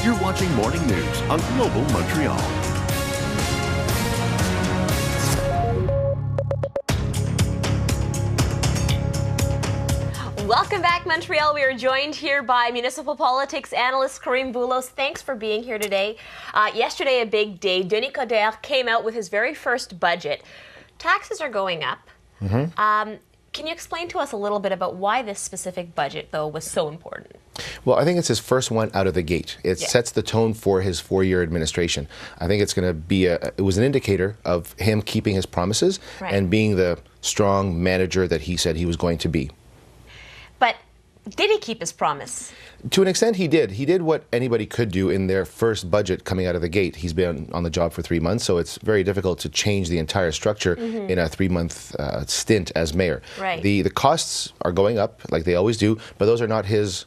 You're watching Morning News on Global Montreal. Welcome back, Montreal. We are joined here by municipal politics analyst Karim Boulos. Thanks for being here today. Yesterday, a big day. Denis Coderre came out with his very first budget. Taxes are going up. Can you explain to us a little bit about why this specific budget, though, was so important? Well, I think it's his first one out of the gate. It sets the tone for his four-year administration. I think it's going to be it was an indicator of him keeping his promises and being the strong manager that he said he was going to be. But did he keep his promise? To an extent, he did. He did what anybody could do in their first budget coming out of the gate. He's been on the job for 3 months, so it's very difficult to change the entire structure in a 3-month stint as mayor. The costs are going up, like they always do, but those are not his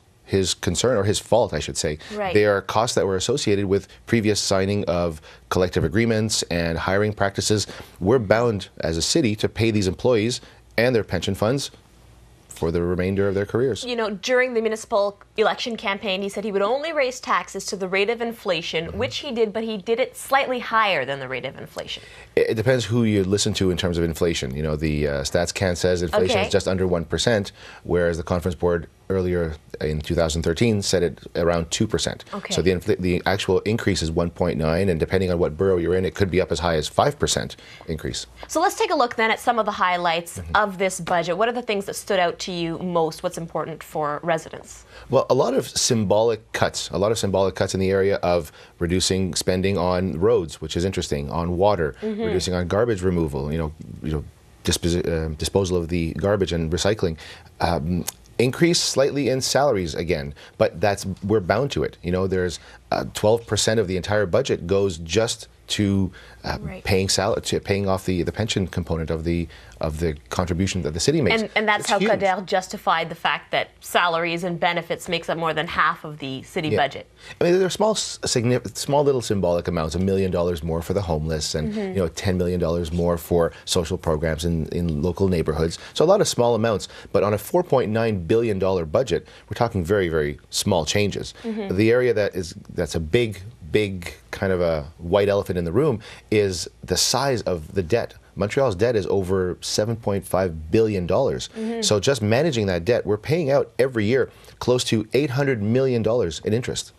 concern, or his fault, I should say. They are costs that were associated with previous signing of collective agreements and hiring practices. We're bound as a city to pay these employees and their pension funds for the remainder of their careers. You know, during the municipal election campaign, he said he would only raise taxes to the rate of inflation, which he did, but he did it slightly higher than the rate of inflation. It depends who you listen to in terms of inflation. You know, the StatsCan says inflation is just under 1%, whereas the conference board earlier in 2013 said it around 2%. So the actual increase is 1.9, and depending on what borough you're in, it could be up as high as 5% increase. So let's take a look then at some of the highlights of this budget. What are the things that stood out to you most? What's important for residents? Well, a lot of symbolic cuts in the area of reducing spending on roads, which is interesting, on water, reducing on garbage removal, disposal of the garbage and recycling. Increase slightly in salaries again, but we're bound to it. You know, there's 12% of the entire budget goes just to paying off the pension component of the contribution that the city makes. And that's how Coderre justified the fact that salaries and benefits makes up more than half of the city budget. I mean, there are small little symbolic amounts, $1 million more for the homeless, and $10 million more for social programs in local neighborhoods. So a lot of small amounts, but on a $4.9 billion budget, we're talking very, very small changes. The area that's a big kind of a white elephant in the room is the size of the debt. Montreal's debt is over $7.5 billion. So just managing that debt, we're paying out every year close to $800 million in interest.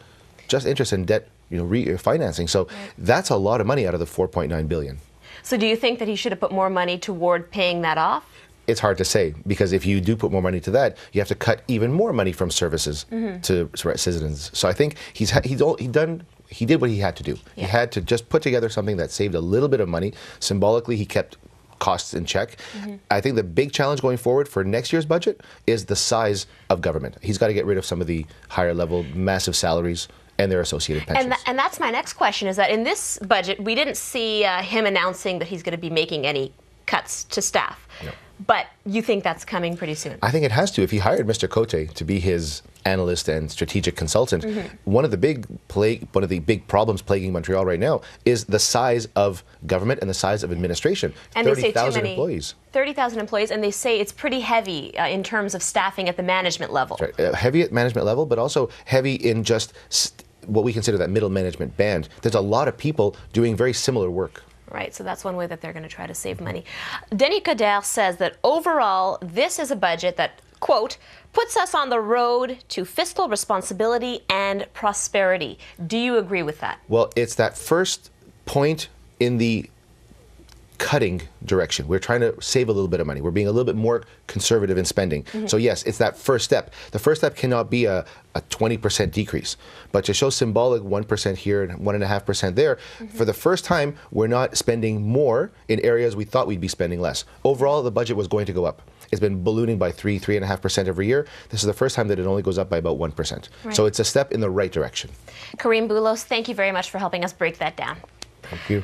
Just interest in debt, refinancing. So that's a lot of money out of the $4.9 billion. So do you think that he should have put more money toward paying that off? It's hard to say, because if you do put more money to that, you have to cut even more money from services to citizens. So I think he did what he had to do. He had to just put together something that saved a little bit of money. Symbolically, he kept costs in check. I think the big challenge going forward for next year's budget is the size of government. He's got to get rid of some of the higher level, massive salaries and their associated pensions. And that's my next question, is that in this budget, we didn't see him announcing that he's going to be making any cuts to staff. No. But you think that's coming pretty soon? I think it has to. If he hired Mr. Cote to be his analyst and strategic consultant, one of the big problems plaguing Montreal right now is the size of government and the size of administration. And 30,000 employees. 30,000 employees, and they say it's pretty heavy in terms of staffing at the management level. That's right. Heavy at management level, but also heavy in just what we consider that middle management band. There's a lot of people doing very similar work. Right, so that's one way that they're going to try to save money. Denis Coderre says that overall, this is a budget that, quote, puts us on the road to fiscal responsibility and prosperity. Do you agree with that? Well, it's that first point in the cutting direction. We're trying to save a little bit of money. We're being a little bit more conservative in spending. So yes, it's that first step. The first step cannot be a 20% decrease, but to show symbolic 1% here and 1.5% there, for the first time, we're not spending more in areas we thought we'd be spending less. Overall, the budget was going to go up. It's been ballooning by 3.5% every year. This is the first time that it only goes up by about 1%. So it's a step in the right direction. Karim Boulos, thank you very much for helping us break that down. Thank you.